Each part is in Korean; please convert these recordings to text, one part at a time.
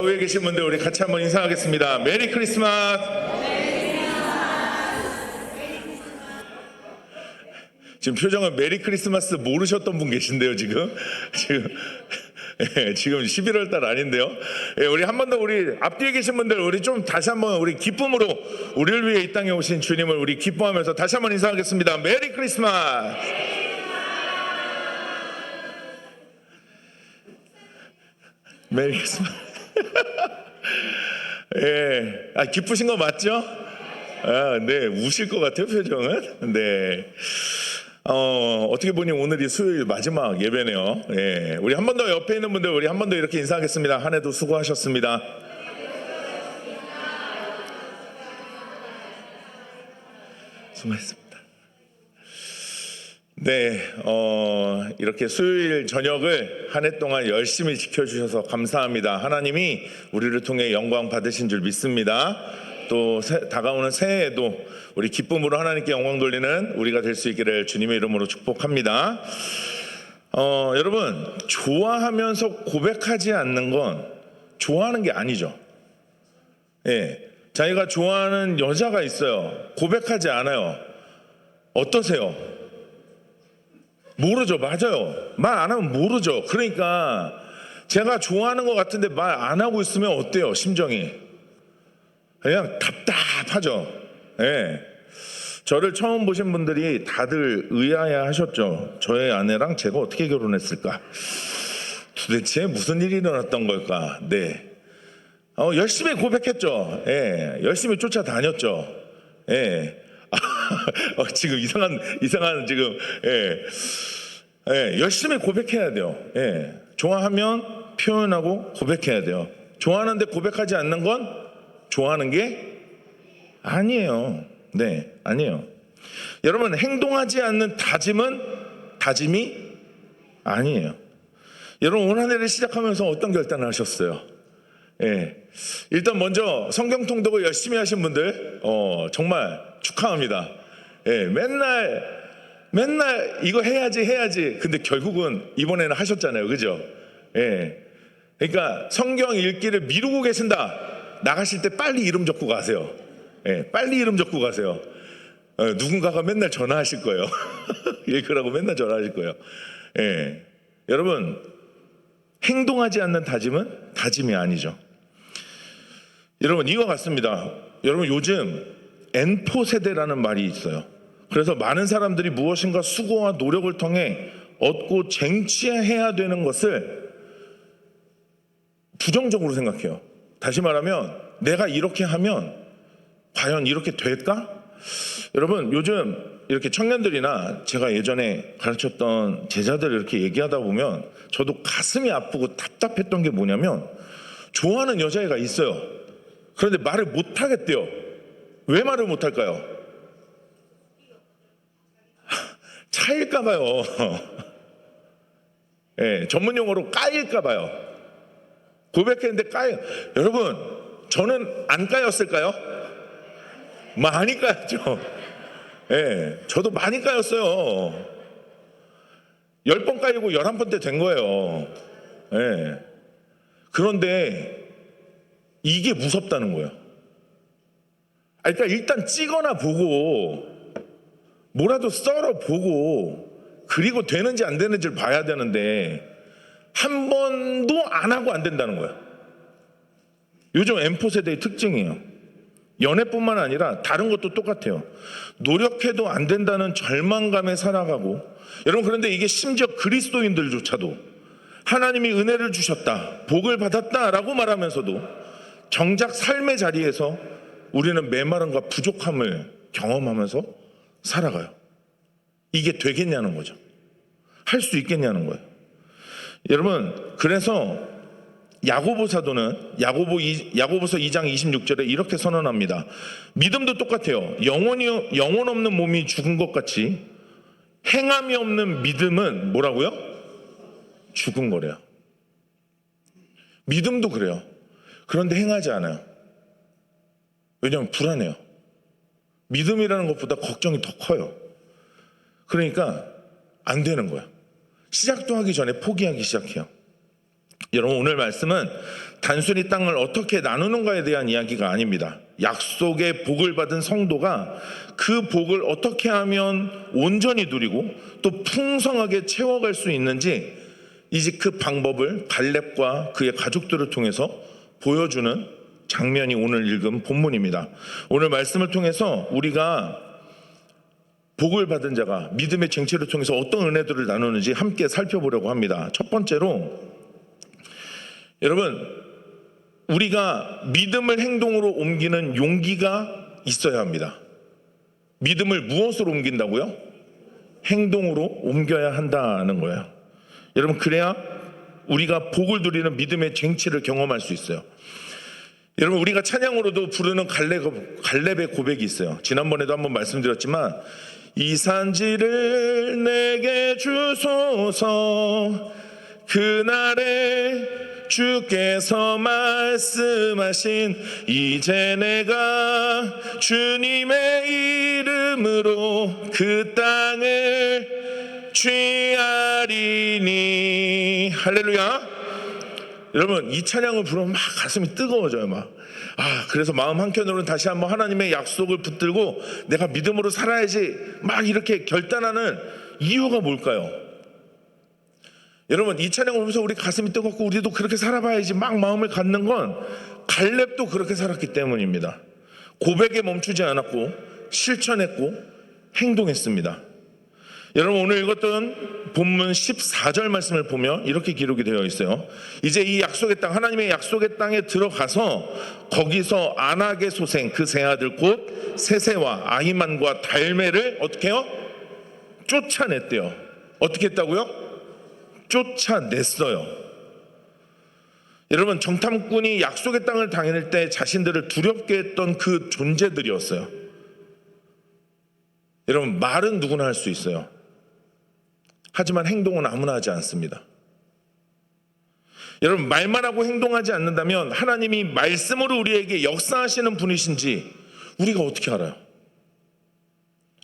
교회에 계신 분들 우리 같이 한번 인사하겠습니다. 메리 크리스마스. 지금 표정은 메리 크리스마스 모르셨던 분 계신데요. 지금 11월 달 아닌데요. 우리 한 번 더 우리 앞뒤에 계신 분들 우리 좀 다시 한번 우리 기쁨으로 우리를 위해 이 땅에 오신 주님을 우리 기뻐하면서 다시 한번 인사하겠습니다. 메리 크리스마스. 메리 크리스마스. 기쁘신 거 맞죠? 네, 우실 것 같아요, 표정은. 네. 어떻게 보니 오늘이 수요일 마지막 예배네요. 우리 한 번 더 옆에 있는 분들 우리 한 번 더 이렇게 인사하겠습니다. 한 해도 수고하셨습니다. 수고했습니다. 네, 이렇게 수요일 저녁을 한 해 동안 열심히 지켜주셔서 감사합니다. 하나님이 우리를 통해 영광 받으신 줄 믿습니다. 또 다가오는 새해에도 우리 기쁨으로 하나님께 영광 돌리는 우리가 될 수 있기를 주님의 이름으로 축복합니다. 여러분, 좋아하면서 고백하지 않는 건 좋아하는 게 아니죠. 자기가 좋아하는 여자가 있어요. 고백하지 않아요. 어떠세요? 모르죠. 맞아요. 말 안 하면 모르죠. 그러니까 제가 좋아하는 것 같은데 말 안 하고 있으면 어때요? 심정이 그냥 답답하죠. 저를 처음 보신 분들이 다들 의아해 하셨죠. 저의 아내랑 제가 어떻게 결혼했을까? 도대체 무슨 일이 일어났던 걸까? 네. 열심히 고백했죠. 열심히 쫓아다녔죠. 지금 이상한 지금 열심히 고백해야 돼요. 좋아하면 표현하고 고백해야 돼요. 좋아하는데 고백하지 않는 건 좋아하는 게 아니에요. 네, 아니에요. 여러분, 행동하지 않는 다짐은 다짐이 아니에요. 여러분, 올 한 해를 시작하면서 어떤 결단을 하셨어요? 일단 먼저 성경 통독을 열심히 하신 분들 정말 축하합니다. 맨날 이거 해야지 근데 결국은 이번에는 하셨잖아요. 그죠? 그러니까 성경 읽기를 미루고 계신다. 나가실 때 빨리 이름 적고 가세요. 빨리 이름 적고 가세요. 누군가가 맨날 전화하실 거예요. 읽으라고 맨날 전화하실 거예요. 여러분, 행동하지 않는 다짐은 다짐이 아니죠. 여러분, 이거 같습니다. 여러분, 요즘 N4 세대라는 말이 있어요. 그래서 많은 사람들이 무엇인가 수고와 노력을 통해 얻고 쟁취해야 되는 것을 부정적으로 생각해요. 다시 말하면 내가 이렇게 하면 과연 이렇게 될까? 여러분, 요즘 이렇게 청년들이나 제가 예전에 가르쳤던 제자들 이렇게 얘기하다 보면 저도 가슴이 아프고 답답했던 게 뭐냐면 좋아하는 여자애가 있어요. 그런데 말을 못 하겠대요. 왜 말을 못 할까요? 차일까 봐요. 전문 용어로 까일까 봐요. 고백했는데 여러분, 저는 안 까였을까요? 많이 까였죠. 저도 많이 까였어요. 10번 까이고 11번째 된 거예요. 그런데 이게 무섭다는 거예요. 그러니까 일단 찍어나 보고 뭐라도 썰어 보고 그리고 되는지 안 되는지를 봐야 되는데 한 번도 안 하고 안 된다는 거예요. 요즘 M4 세대의 특징이에요. 연애뿐만 아니라 다른 것도 똑같아요. 노력해도 안 된다는 절망감에 살아가고, 여러분, 그런데 이게 심지어 그리스도인들조차도 하나님이 은혜를 주셨다, 복을 받았다라고 말하면서도 정작 삶의 자리에서 우리는 메마름과 부족함을 경험하면서 살아가요. 이게 되겠냐는 거죠. 할 수 있겠냐는 거예요. 여러분, 그래서 야고보 사도는 야고보서 2장 26절에 이렇게 선언합니다. 믿음도 똑같아요. 영혼 없는 몸이 죽은 것 같이 행함이 없는 믿음은 뭐라고요? 죽은 거래요. 믿음도 그래요. 그런데 행하지 않아요. 왜냐하면 불안해요. 믿음이라는 것보다 걱정이 더 커요. 그러니까 안 되는 거야. 시작도 하기 전에 포기하기 시작해요. 여러분, 오늘 말씀은 단순히 땅을 어떻게 나누는가에 대한 이야기가 아닙니다. 약속의 복을 받은 성도가 그 복을 어떻게 하면 온전히 누리고 또 풍성하게 채워갈 수 있는지 이제 그 방법을 갈렙과 그의 가족들을 통해서 보여주는 장면이 오늘 읽은 본문입니다. 오늘 말씀을 통해서 우리가 복을 받은 자가 믿음의 쟁취를 통해서 어떤 은혜들을 나누는지 함께 살펴보려고 합니다. 첫 번째로, 여러분, 우리가 믿음을 행동으로 옮기는 용기가 있어야 합니다. 믿음을 무엇으로 옮긴다고요? 행동으로 옮겨야 한다는 거예요. 여러분, 그래야 우리가 복을 누리는 믿음의 쟁취를 경험할 수 있어요. 여러분, 우리가 찬양으로도 부르는 갈렙의 고백이 있어요. 지난번에도 한번 말씀드렸지만, 이 산지를 내게 주소서, 그날에 주께서 말씀하신 이제 내가 주님의 이름으로 그 땅을 취하리니. 할렐루야. 여러분, 이 찬양을 부르면 막 가슴이 뜨거워져요. 그래서 마음 한켠으로는 다시 한번 하나님의 약속을 붙들고 내가 믿음으로 살아야지 막 이렇게 결단하는 이유가 뭘까요? 여러분, 이 찬양을 보면서 우리 가슴이 뜨겁고 우리도 그렇게 살아봐야지 막 마음을 갖는 건 갈렙도 그렇게 살았기 때문입니다. 고백에 멈추지 않았고 실천했고 행동했습니다. 여러분, 오늘 읽었던 본문 14절 말씀을 보면 이렇게 기록이 되어 있어요. 이제 이 약속의 땅, 하나님의 약속의 땅에 들어가서 거기서 안악의 소생 그 세 아들 곧 세세와 아히만과 달메를 어떻게 해요? 쫓아냈대요. 어떻게 했다고요? 쫓아냈어요. 여러분, 정탐꾼이 약속의 땅을 다닐 때 자신들을 두렵게 했던 그 존재들이었어요. 여러분, 말은 누구나 할 수 있어요. 하지만 행동은 아무나 하지 않습니다. 여러분, 말만 하고 행동하지 않는다면 하나님이 말씀으로 우리에게 역사하시는 분이신지 우리가 어떻게 알아요?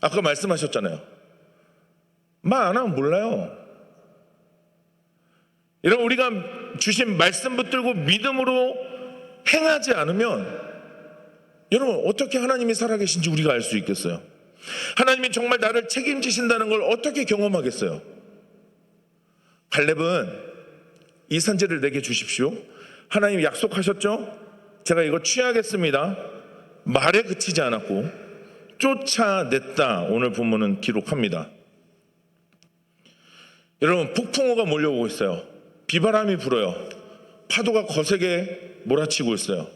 아까 말씀하셨잖아요. 말 안 하면 몰라요. 여러분, 우리가 주신 말씀 붙들고 믿음으로 행하지 않으면 여러분, 어떻게 하나님이 살아계신지 우리가 알 수 있겠어요? 하나님이 정말 나를 책임지신다는 걸 어떻게 경험하겠어요? 갈렙은 이 산지를 내게 주십시오. 하나님 약속하셨죠? 제가 이거 취하겠습니다. 말에 그치지 않았고 쫓아냈다. 오늘 본문은 기록합니다. 여러분, 폭풍우가 몰려오고 있어요. 비바람이 불어요. 파도가 거세게 몰아치고 있어요.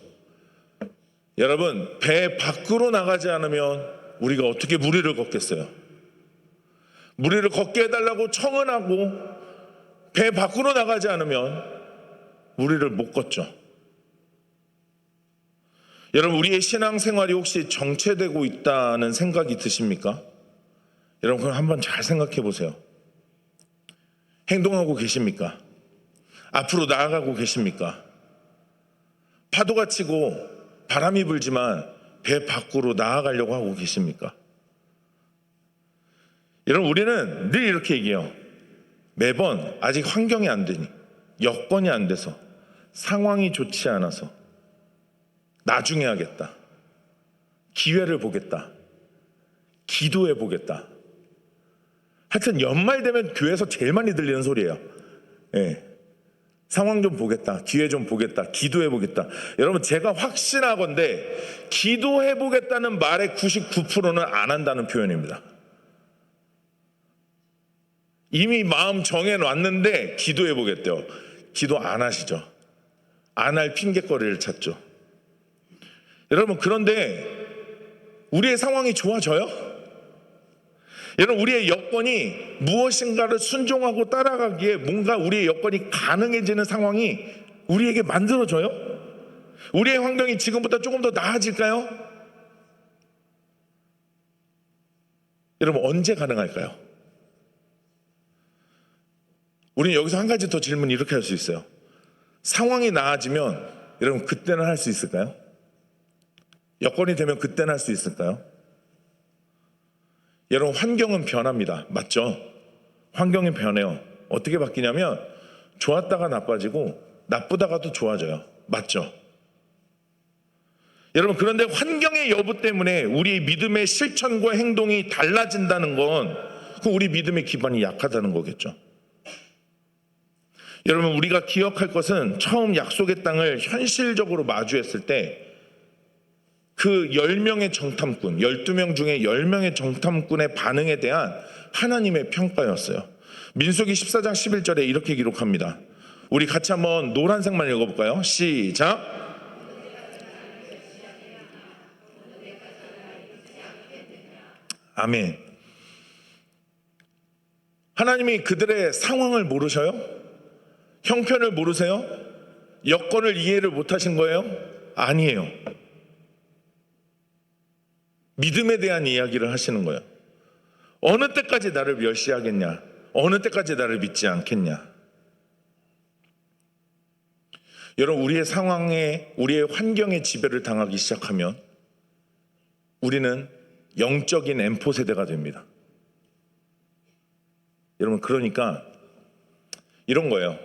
여러분, 배 밖으로 나가지 않으면 우리가 어떻게 무리를 걷겠어요? 무리를 걷게 해달라고 청은하고 배 밖으로 나가지 않으면 무리를 못 걷죠. 여러분, 우리의 신앙생활이 혹시 정체되고 있다는 생각이 드십니까? 여러분, 그럼 한번 잘 생각해 보세요. 행동하고 계십니까? 앞으로 나아가고 계십니까? 파도가 치고 바람이 불지만 배 밖으로 나아가려고 하고 계십니까? 여러분, 우리는 늘 이렇게 얘기해요. 매번 아직 환경이 안 되니, 여건이 안 돼서, 상황이 좋지 않아서 나중에 하겠다, 기회를 보겠다, 기도해 보겠다. 하여튼 연말 되면 교회에서 제일 많이 들리는 소리예요. 상황 좀 보겠다, 기회 좀 보겠다, 기도해 보겠다. 여러분, 제가 확신하건대 기도해 보겠다는 말의 99%는 안 한다는 표현입니다. 이미 마음 정해놨는데 기도해 보겠대요. 기도 안 하시죠. 안 할 핑계거리를 찾죠. 여러분, 그런데 우리의 상황이 좋아져요? 여러분, 우리의 여건이 무엇인가를 순종하고 따라가기에 뭔가 우리의 여건이 가능해지는 상황이 우리에게 만들어져요? 우리의 환경이 지금보다 조금 더 나아질까요? 여러분, 언제 가능할까요? 우리는 여기서 한 가지 더 질문 이렇게 할 수 있어요. 상황이 나아지면 여러분, 그때는 할 수 있을까요? 여건이 되면 그때는 할 수 있을까요? 여러분, 환경은 변합니다. 맞죠? 환경이 변해요. 어떻게 바뀌냐면 좋았다가 나빠지고 나쁘다가 또 좋아져요. 맞죠? 여러분, 그런데 환경의 여부 때문에 우리 믿음의 실천과 행동이 달라진다는 건 그 우리 믿음의 기반이 약하다는 거겠죠. 여러분, 우리가 기억할 것은 처음 약속의 땅을 현실적으로 마주했을 때 그 10명의 정탐꾼, 12명 중에 10명의 정탐꾼의 반응에 대한 하나님의 평가였어요. 민수기 14장 11절에 이렇게 기록합니다. 우리 같이 한번 노란색만 읽어볼까요? 시작. 아멘. 하나님이 그들의 상황을 모르셔요? 형편을 모르세요? 여건을 이해를 못하신 거예요? 아니에요. 믿음에 대한 이야기를 하시는 거예요. 어느 때까지 나를 멸시하겠냐? 어느 때까지 나를 믿지 않겠냐? 여러분, 우리의 상황에, 우리의 환경에 지배를 당하기 시작하면 우리는 영적인 엠포 세대가 됩니다. 여러분, 그러니까 이런 거예요.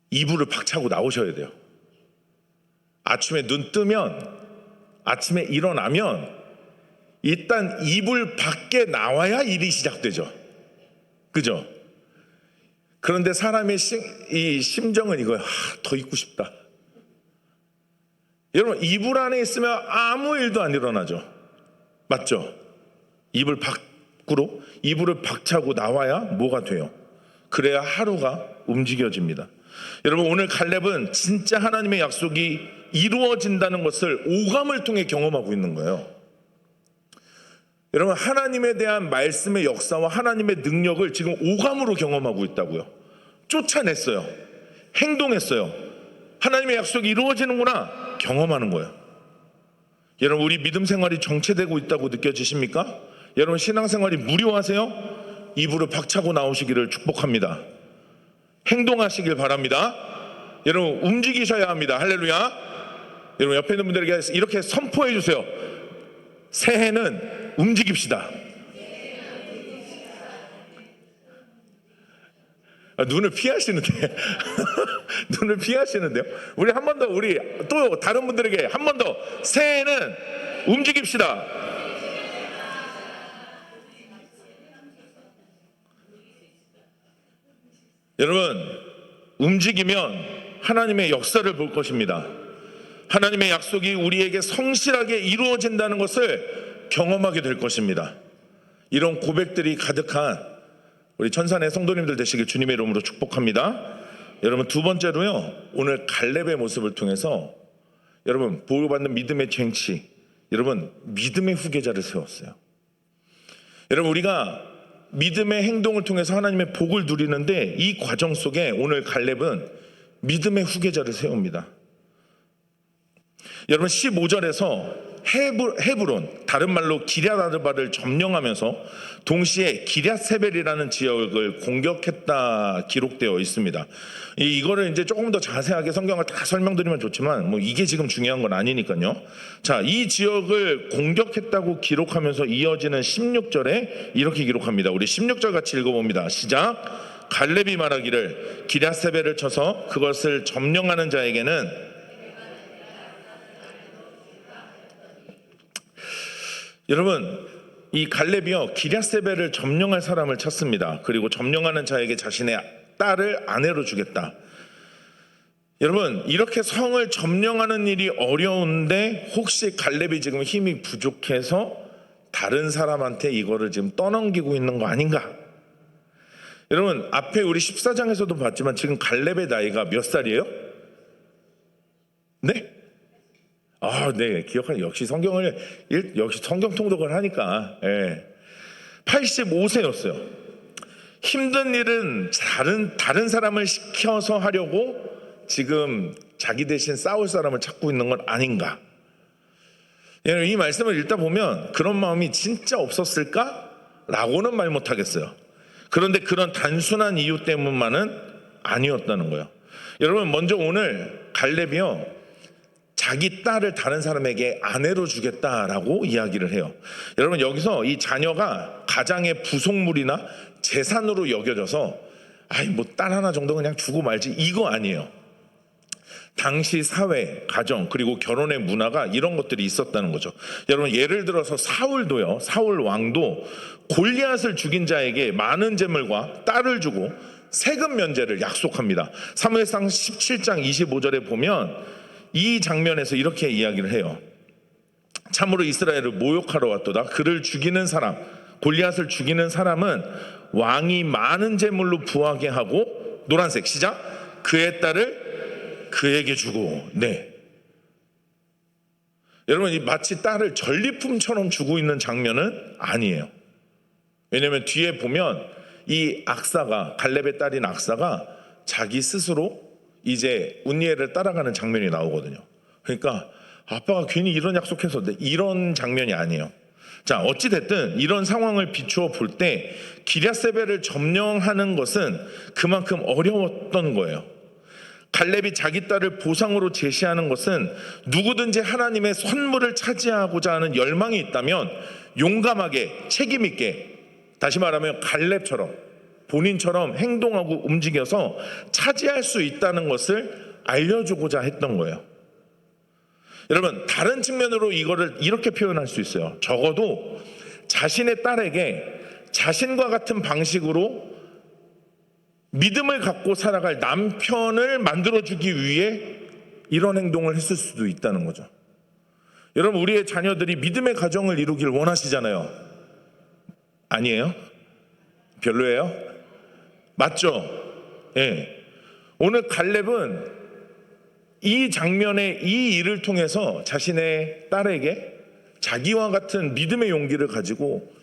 이불을 박차고 나오셔야 돼요. 아침에 눈 뜨면, 아침에 일어나면 일단 이불 밖에 나와야 일이 시작되죠. 그죠? 그런데 사람의 이 심정은 이거예요. 더 있고 싶다. 여러분, 이불 안에 있으면 아무 일도 안 일어나죠. 맞죠? 이불 밖으로 이불을 박차고 나와야 뭐가 돼요? 그래야 하루가 움직여집니다. 여러분, 오늘 갈렙은 진짜 하나님의 약속이 이루어진다는 것을 오감을 통해 경험하고 있는 거예요. 여러분, 하나님에 대한 말씀의 역사와 하나님의 능력을 지금 오감으로 경험하고 있다고요. 쫓아냈어요. 행동했어요. 하나님의 약속이 이루어지는구나 경험하는 거예요. 여러분, 우리 믿음 생활이 정체되고 있다고 느껴지십니까? 여러분, 신앙생활이 무료하세요? 이불을 박차고 나오시기를 축복합니다. 행동하시길 바랍니다. 여러분, 움직이셔야 합니다. 할렐루야. 여러분, 옆에 있는 분들에게 이렇게 선포해 주세요. 새해는 움직입시다. 눈을 피하시는데 눈을 피하시는데요. 우리 한 번 더, 우리 또 다른 분들에게 한 번 더, 새해는 움직입시다. 여러분, 움직이면 하나님의 역사를 볼 것입니다. 하나님의 약속이 우리에게 성실하게 이루어진다는 것을 경험하게 될 것입니다. 이런 고백들이 가득한 우리 천산의 성도님들 되시길 주님의 이름으로 축복합니다. 여러분, 두 번째로요, 오늘 갈렙의 모습을 통해서 여러분, 보호받는 믿음의 쟁취, 여러분, 믿음의 후계자를 세웠어요. 여러분, 우리가 믿음의 행동을 통해서 하나님의 복을 누리는데 이 과정 속에 오늘 갈렙은 믿음의 후계자를 세웁니다. 여러분, 15절에서 헤브론, 다른 말로 기럇아르바를 점령하면서 동시에 기럇세벨이라는 지역을 공격했다 기록되어 있습니다. 이거를 이제 조금 더 자세하게 성경을 다 설명드리면 좋지만 뭐 이게 지금 중요한 건 아니니까요. 자, 이 지역을 공격했다고 기록하면서 이어지는 16절에 이렇게 기록합니다. 우리 16절 같이 읽어봅니다. 시작. 갈렙이 말하기를 기럇세벨을 쳐서 그것을 점령하는 자에게는, 여러분, 이 갈렙이요, 기럇세벨을 점령할 사람을 찾습니다. 그리고 점령하는 자에게 자신의 딸을 아내로 주겠다. 여러분, 이렇게 성을 점령하는 일이 어려운데 혹시 갈렙이 지금 힘이 부족해서 다른 사람한테 이거를 지금 떠넘기고 있는 거 아닌가? 여러분, 앞에 우리 14장에서도 봤지만 지금 갈렙의 나이가 몇 살이에요? 네? 네, 기억하니 역시 역시 성경 통독을 하니까 85세였어요. 힘든 일은 다른 사람을 시켜서 하려고 지금 자기 대신 싸울 사람을 찾고 있는 건 아닌가? 이 말씀을 읽다 보면 그런 마음이 진짜 없었을까? 라고는 말 못하겠어요. 그런데 그런 단순한 이유 때문만은 아니었다는 거예요. 여러분, 먼저 오늘 갈렙이요, 자기 딸을 다른 사람에게 아내로 주겠다라고 이야기를 해요. 여러분, 여기서 이 자녀가 가장의 부속물이나 재산으로 여겨져서 뭐 딸 하나 정도 그냥 주고 말지, 이거 아니에요. 당시 사회, 가정, 그리고 결혼의 문화가 이런 것들이 있었다는 거죠. 여러분, 예를 들어서 사울도요, 사울 왕도 골리앗을 죽인 자에게 많은 재물과 딸을 주고 세금 면제를 약속합니다. 사무엘상 17장 25절에 보면 이 장면에서 이렇게 이야기를 해요. 참으로 이스라엘을 모욕하러 왔도다. 그를 죽이는 사람, 골리앗을 죽이는 사람은 왕이 많은 재물로 부하게 하고, 노란색 시작, 그의 딸을 그에게 주고. 네, 여러분, 이 마치 딸을 전리품처럼 주고 있는 장면은 아니에요. 왜냐하면 뒤에 보면 이 악사가, 갈렙의 딸인 악사가 자기 스스로 이제 운니엘을 따라가는 장면이 나오거든요. 그러니까 아빠가 괜히 이런 약속해서, 이런 장면이 아니에요. 자, 어찌됐든 이런 상황을 비추어 볼 때 기랴세벨을 점령하는 것은 그만큼 어려웠던 거예요. 갈렙이 자기 딸을 보상으로 제시하는 것은 누구든지 하나님의 선물을 차지하고자 하는 열망이 있다면 용감하게, 책임 있게, 다시 말하면 갈렙처럼 본인처럼 행동하고 움직여서 차지할 수 있다는 것을 알려주고자 했던 거예요. 여러분, 다른 측면으로 이거를 이렇게 표현할 수 있어요. 적어도 자신의 딸에게 자신과 같은 방식으로 믿음을 갖고 살아갈 남편을 만들어주기 위해 이런 행동을 했을 수도 있다는 거죠. 여러분, 우리의 자녀들이 믿음의 가정을 이루길 원하시잖아요. 아니에요? 별로예요? 맞죠? 예. 오늘 갈렙은 이 장면의 이 일을 통해서 자신의 딸에게 자기와 같은 믿음의 용기를 가지고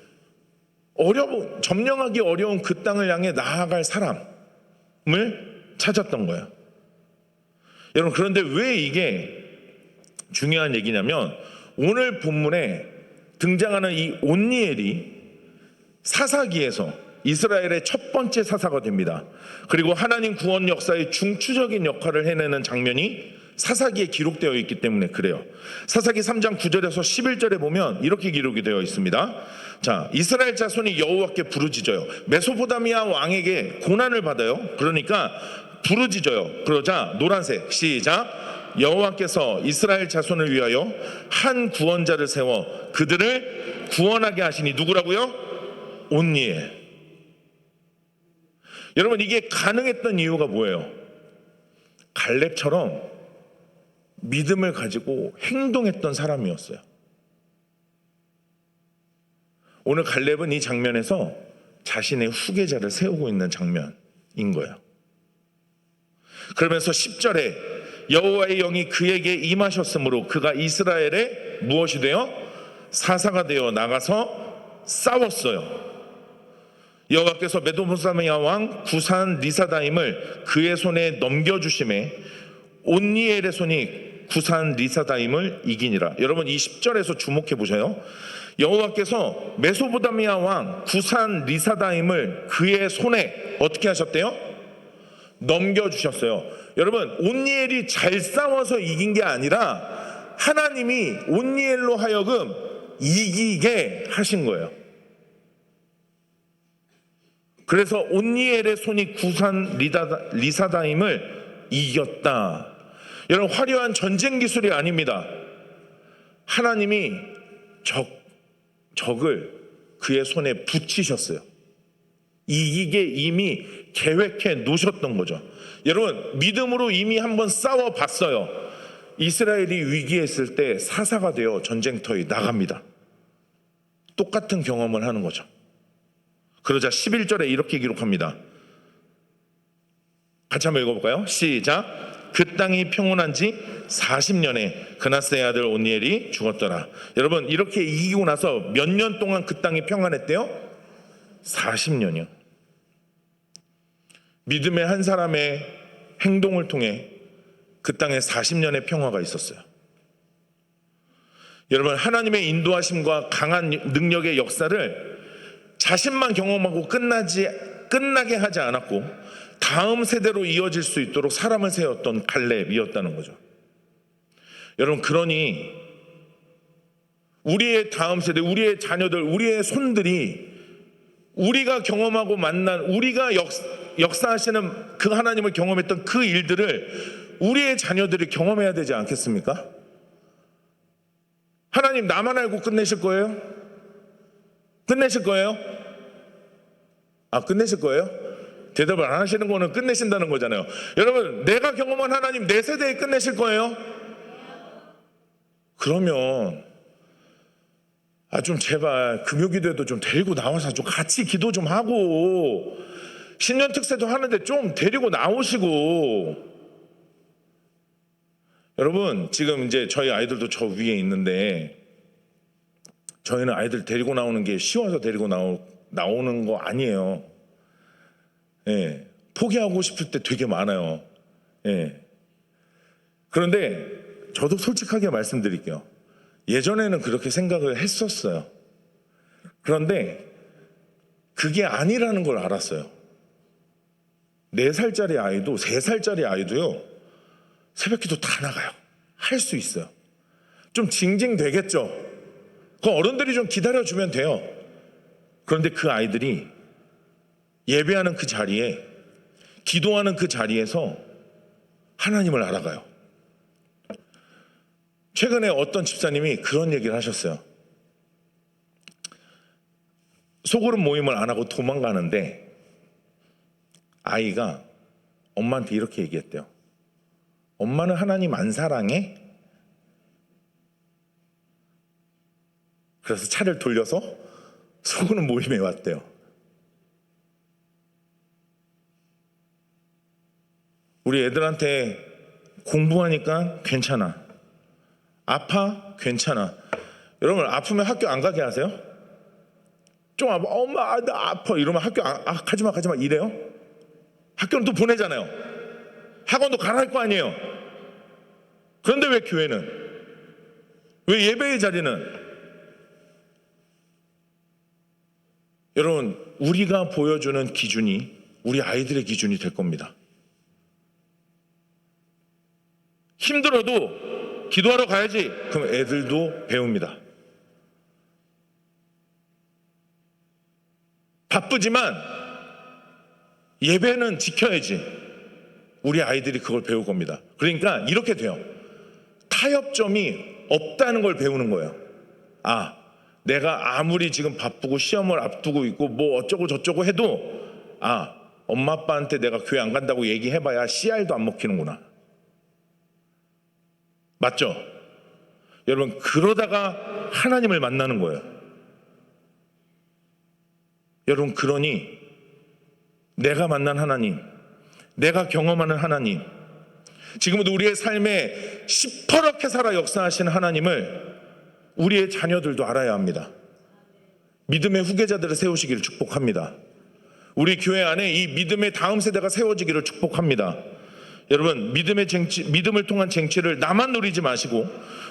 점령하기 어려운 그 땅을 향해 나아갈 사람을 찾았던 거예요. 여러분, 그런데 왜 이게 중요한 얘기냐면 오늘 본문에 등장하는 이 온니엘이 사사기에서 이스라엘의 첫 번째 사사가 됩니다. 그리고 하나님 구원 역사의 중추적인 역할을 해내는 장면이 사사기에 기록되어 있기 때문에 그래요. 사사기 3장 9절에서 11절에 보면 이렇게 기록이 되어 있습니다. 자, 이스라엘 자손이 여호와께 부르짖어요. 메소포타미아 왕에게 고난을 받아요. 그러니까 부르짖어요. 그러자 노란색 시작, 여호와께서 이스라엘 자손을 위하여 한 구원자를 세워 그들을 구원하게 하시니, 누구라고요? 온니엘. 여러분, 이게 가능했던 이유가 뭐예요? 갈렙처럼 믿음을 가지고 행동했던 사람이었어요. 오늘 갈렙은 이 장면에서 자신의 후계자를 세우고 있는 장면인 거예요. 그러면서 10절에 여호와의 영이 그에게 임하셨으므로 그가 이스라엘에 무엇이 되어? 사사가 되어 나가서 싸웠어요. 여호와께서 메소포타미아 왕 구산 리사다임을 그의 손에 넘겨주심에 온니엘의 손이 구산 리사다임을 이기니라. 여러분, 이 10절에서 주목해 보세요. 여호와께서 메소포타미아 왕 구산 리사다임을 그의 손에 어떻게 하셨대요? 넘겨주셨어요. 여러분, 온니엘이 잘 싸워서 이긴 게 아니라 하나님이 온니엘로 하여금 이기게 하신 거예요. 그래서 온니엘의 손이 구산 리사다임을 이겼다. 여러분, 화려한 전쟁 기술이 아닙니다. 하나님이 적을 그의 손에 붙이셨어요. 이기게 이미 계획해 놓으셨던 거죠. 여러분, 믿음으로 이미 한번 싸워봤어요. 이스라엘이 위기에 있을 때 사사가 되어 전쟁터에 나갑니다. 똑같은 경험을 하는 거죠. 그러자 11절에 이렇게 기록합니다. 같이 한번 읽어볼까요? 시작. 그 땅이 평온한 지 40년에 그나스의 아들 온니엘이 죽었더라. 여러분, 이렇게 이기고 나서 몇 년 동안 그 땅이 평안했대요? 40년이요. 믿음의 한 사람의 행동을 통해 그 땅에 40년의 평화가 있었어요. 여러분, 하나님의 인도하심과 강한 능력의 역사를 자신만 경험하고 끝나게 하지 않았고 다음 세대로 이어질 수 있도록 사람을 세웠던 갈렙이었다는 거죠. 여러분, 그러니 우리의 다음 세대, 우리의 자녀들, 우리의 손들이 우리가 경험하고 만난, 우리가 역사하시는 그 하나님을 경험했던 그 일들을 우리의 자녀들이 경험해야 되지 않겠습니까? 하나님 나만 알고 끝내실 거예요? 끝내실 거예요? 끝내실 거예요? 대답을 안 하시는 거는 끝내신다는 거잖아요. 여러분, 내가 경험한 하나님 내 세대에 끝내실 거예요? 그러면 좀 제발 금요기도에도 좀 데리고 나와서 좀 같이 기도 좀 하고, 신년 특세도 하는데 좀 데리고 나오시고. 여러분, 지금 이제 저희 아이들도 저 위에 있는데, 저희는 아이들 데리고 나오는 게 쉬워서 데리고 나오는 거 아니에요. 예, 포기하고 싶을 때 되게 많아요. 예. 그런데 저도 솔직하게 말씀드릴게요. 예전에는 그렇게 생각을 했었어요. 그런데 그게 아니라는 걸 알았어요. 4살짜리 아이도 3살짜리 아이도요, 새벽기도 다 나가요. 할 수 있어요. 좀 징징대겠죠. 그 어른들이 좀 기다려주면 돼요. 그런데 그 아이들이 예배하는 그 자리에, 기도하는 그 자리에서 하나님을 알아가요. 최근에 어떤 집사님이 그런 얘기를 하셨어요. 소그룹 모임을 안 하고 도망가는데 아이가 엄마한테 이렇게 얘기했대요. 엄마는 하나님 안 사랑해? 그래서 차를 돌려서 소그룹 모임에 왔대요. 우리 애들한테 공부하니까 괜찮아. 아파? 괜찮아. 여러분, 아프면 학교 안 가게 하세요? 좀 아파. 엄마 나 아파 이러면 학교 가지마 이래요? 학교는 또 보내잖아요. 학원도 가라 할 거 아니에요. 그런데 왜 교회는? 왜 예배의 자리는? 여러분, 우리가 보여주는 기준이 우리 아이들의 기준이 될 겁니다. 힘들어도 기도하러 가야지. 그럼 애들도 배웁니다. 바쁘지만 예배는 지켜야지. 우리 아이들이 그걸 배울 겁니다. 그러니까 이렇게 돼요. 타협점이 없다는 걸 배우는 거예요. 내가 아무리 지금 바쁘고 시험을 앞두고 있고 뭐 어쩌고 저쩌고 해도 엄마 아빠한테 내가 교회 안 간다고 얘기해봐야 씨알도 안 먹히는구나. 맞죠? 여러분, 그러다가 하나님을 만나는 거예요. 여러분, 그러니 내가 만난 하나님, 내가 경험하는 하나님, 지금도 우리의 삶에 시퍼렇게 살아 역사하시는 하나님을 우리의 자녀들도 알아야 합니다. 믿음의 후계자들을 세우시기를 축복합니다. 우리 교회 안에 이 믿음의 다음 세대가 세워지기를 축복합니다. 여러분, 믿음을 통한 쟁취를 나만 누리지 마시고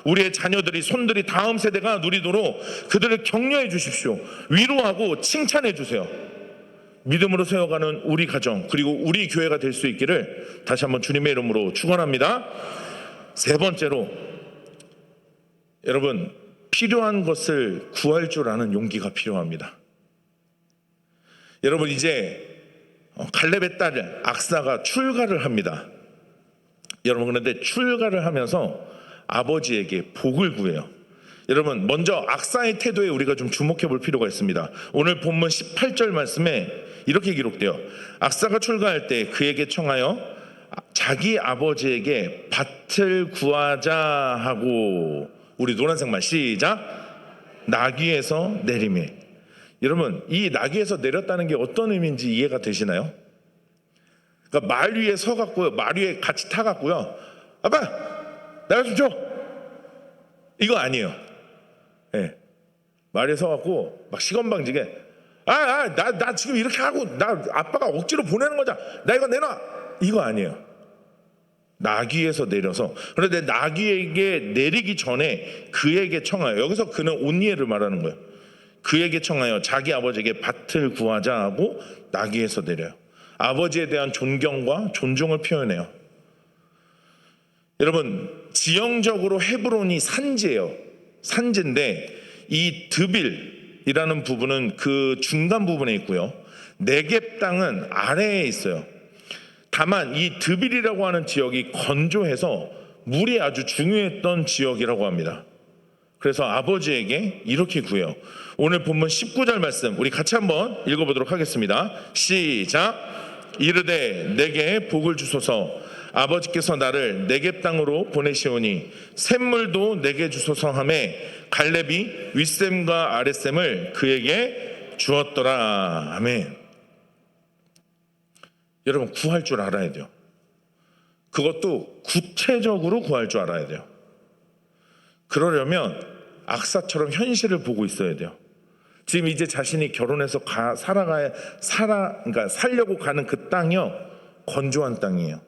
우리의 자녀들이, 손들이, 다음 세대가 누리도록 그들을 격려해 주십시오. 위로하고 칭찬해 주세요. 믿음으로 세워가는 우리 가정, 그리고 우리 교회가 될 수 있기를 다시 한번 주님의 이름으로 축원합니다. 3번째로, 여러분, 필요한 것을 구할 줄 아는 용기가 필요합니다. 여러분, 이제 갈렙의 딸 악사가 출가를 합니다. 여러분, 그런데 출가를 하면서 아버지에게 복을 구해요. 여러분, 먼저 악사의 태도에 우리가 좀 주목해 볼 필요가 있습니다. 오늘 본문 18절 말씀에 이렇게 기록돼요. 악사가 출가할 때 그에게 청하여 자기 아버지에게 밭을 구하자 하고, 우리 노란색 말 시작. 나귀에서 내리매. 여러분, 이 나귀에서 내렸다는 게 어떤 의미인지 이해가 되시나요? 그러니까 말 위에 서갖고요, 말 위에 같이 타갖고요, 아빠 나가 좀 줘, 이거 아니에요. 네. 말 위에 서갖고 막 시건방지게 나 지금 이렇게 하고 나 아빠가 억지로 보내는 거잖아, 나 이거 내놔, 이거 아니에요. 나귀에서 내려서, 그런데 나귀에게 내리기 전에 그에게 청하여, 여기서 그는 온니엘을 말하는 거예요. 그에게 청하여 자기 아버지에게 밭을 구하자 하고 나귀에서 내려요. 아버지에 대한 존경과 존중을 표현해요. 여러분, 지형적으로 헤브론이 산지예요. 산지인데 이 드빌이라는 부분은 그 중간 부분에 있고요, 네겝 땅은 아래에 있어요. 다만 이 드빌이라고 하는 지역이 건조해서 물이 아주 중요했던 지역이라고 합니다. 그래서 아버지에게 이렇게 구해요. 오늘 본문 19절 말씀 우리 같이 한번 읽어보도록 하겠습니다. 시작. 이르되 내게 복을 주소서. 아버지께서 나를 네겝 땅으로 보내시오니 샘물도 내게 주소서 하매 갈렙이 윗샘과 아랫샘을 그에게 주었더라. 아멘. 여러분, 구할 줄 알아야 돼요. 그것도 구체적으로 구할 줄 알아야 돼요. 그러려면 악사처럼 현실을 보고 있어야 돼요. 지금 이제 자신이 결혼해서 그러니까 살려고 가는 그 땅이요, 건조한 땅이에요.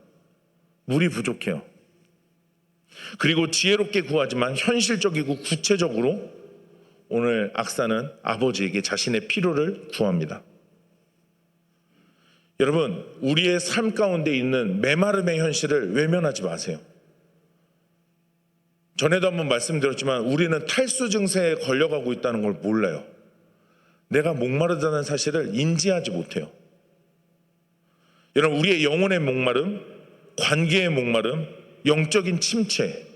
물이 부족해요. 그리고 지혜롭게 구하지만 현실적이고 구체적으로 오늘 악사는 아버지에게 자신의 필요를 구합니다. 여러분, 우리의 삶 가운데 있는 메마름의 현실을 외면하지 마세요. 전에도 한번 말씀드렸지만 우리는 탈수 증세에 걸려가고 있다는 걸 몰라요. 내가 목마르다는 사실을 인지하지 못해요. 여러분, 우리의 영혼의 목마름, 관계의 목마름, 영적인 침체,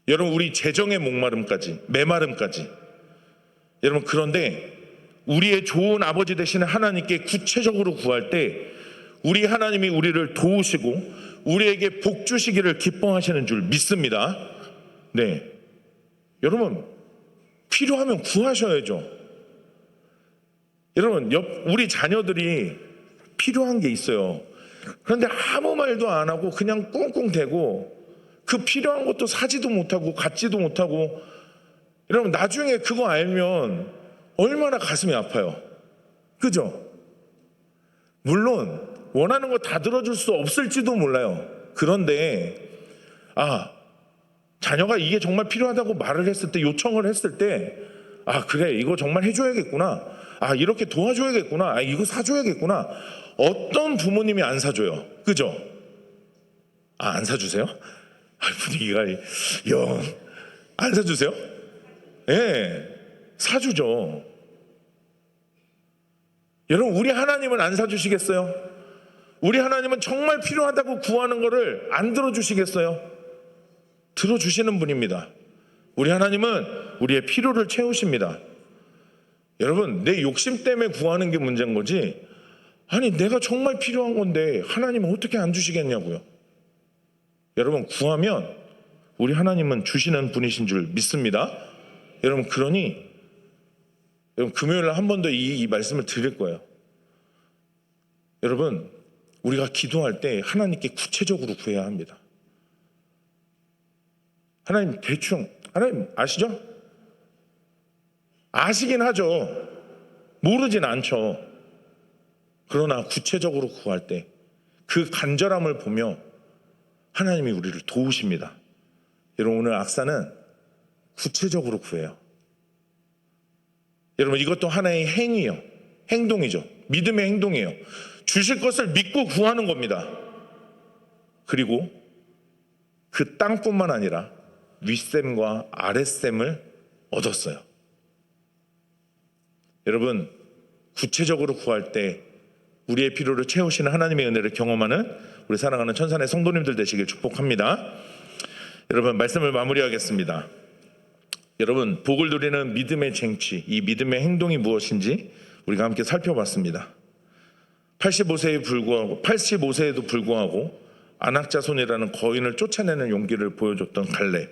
여러분 우리 재정의 목마름까지, 메마름까지. 여러분, 그런데 우리의 좋은 아버지 되시는 하나님께 구체적으로 구할 때 우리 하나님이 우리를 도우시고 우리에게 복 주시기를 기뻐하시는 줄 믿습니다. 네, 여러분 필요하면 구하셔야죠. 여러분, 우리 자녀들이 필요한 게 있어요. 그런데 아무 말도 안 하고 그냥 꿍꿍대고 그 필요한 것도 사지도 못하고 갖지도 못하고, 여러분 나중에 그거 알면 얼마나 가슴이 아파요. 그죠? 물론 원하는 거 다 들어줄 수 없을지도 몰라요. 그런데 자녀가 이게 정말 필요하다고 말을 했을 때, 요청을 했을 때, 그래 이거 정말 해줘야겠구나, 이렇게 도와줘야겠구나, 이거 사줘야겠구나. 어떤 부모님이 안 사줘요? 그죠? 안 사주세요? 분위기가 영 안 사주세요? 예, 사주죠. 여러분, 우리 하나님은 안 사주시겠어요? 우리 하나님은 정말 필요하다고 구하는 거를 안 들어주시겠어요? 들어주시는 분입니다. 우리 하나님은 우리의 필요를 채우십니다. 여러분, 내 욕심 때문에 구하는 게 문제인 거지, 내가 정말 필요한 건데 하나님은 어떻게 안 주시겠냐고요. 여러분, 구하면 우리 하나님은 주시는 분이신 줄 믿습니다. 여러분, 그러니 여러분 금요일날 한 번 더 이 말씀을 드릴 거예요. 여러분, 우리가 기도할 때 하나님께 구체적으로 구해야 합니다. 하나님 하나님 아시죠? 아시긴 하죠. 모르진 않죠. 그러나 구체적으로 구할 때 그 간절함을 보며 하나님이 우리를 도우십니다. 여러분, 오늘 악사는 구체적으로 구해요. 여러분, 이것도 하나의 행위요, 행동이죠. 믿음의 행동이에요. 주실 것을 믿고 구하는 겁니다. 그리고 그 땅뿐만 아니라 윗샘과 아랫샘을 얻었어요. 여러분, 구체적으로 구할 때 우리의 필요를 채우시는 하나님의 은혜를 경험하는 우리 사랑하는 천산의 성도님들 되시길 축복합니다. 여러분, 말씀을 마무리하겠습니다. 여러분, 복을 누리는 믿음의 쟁취, 이 믿음의 행동이 무엇인지 우리가 함께 살펴봤습니다. 85세에도 불구하고 안악자손이라는 거인을 쫓아내는 용기를 보여줬던 갈렙,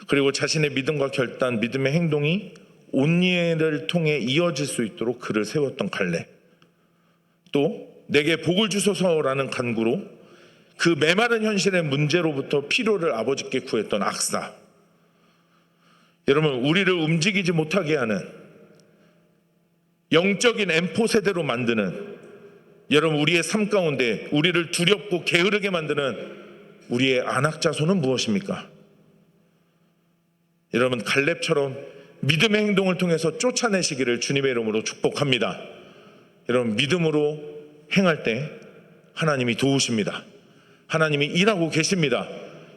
그리고 자신의 믿음과 결단, 믿음의 행동이 온니엘을 통해 이어질 수 있도록 그를 세웠던 갈렙, 또 내게 복을 주소서라는 간구로 그 메마른 현실의 문제로부터 필요를 아버지께 구했던 악사. 여러분, 우리를 움직이지 못하게 하는 영적인 엠포 세대로 만드는, 여러분 우리의 삶 가운데 우리를 두렵고 게으르게 만드는 우리의 안악자손은 무엇입니까? 여러분, 갈렙처럼 믿음의 행동을 통해서 쫓아내시기를 주님의 이름으로 축복합니다. 여러분, 믿음으로 행할 때 하나님이 도우십니다. 하나님이 일하고 계십니다.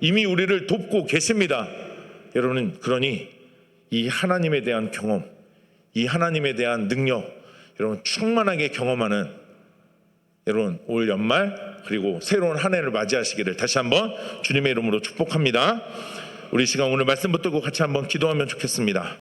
이미 우리를 돕고 계십니다. 여러분, 그러니 이 하나님에 대한 경험, 이 하나님에 대한 능력, 여러분 충만하게 경험하는 여러분 올 연말 그리고 새로운 한 해를 맞이하시기를 다시 한번 주님의 이름으로 축복합니다. 우리 시간 오늘 말씀 붙들고 같이 한번 기도하면 좋겠습니다.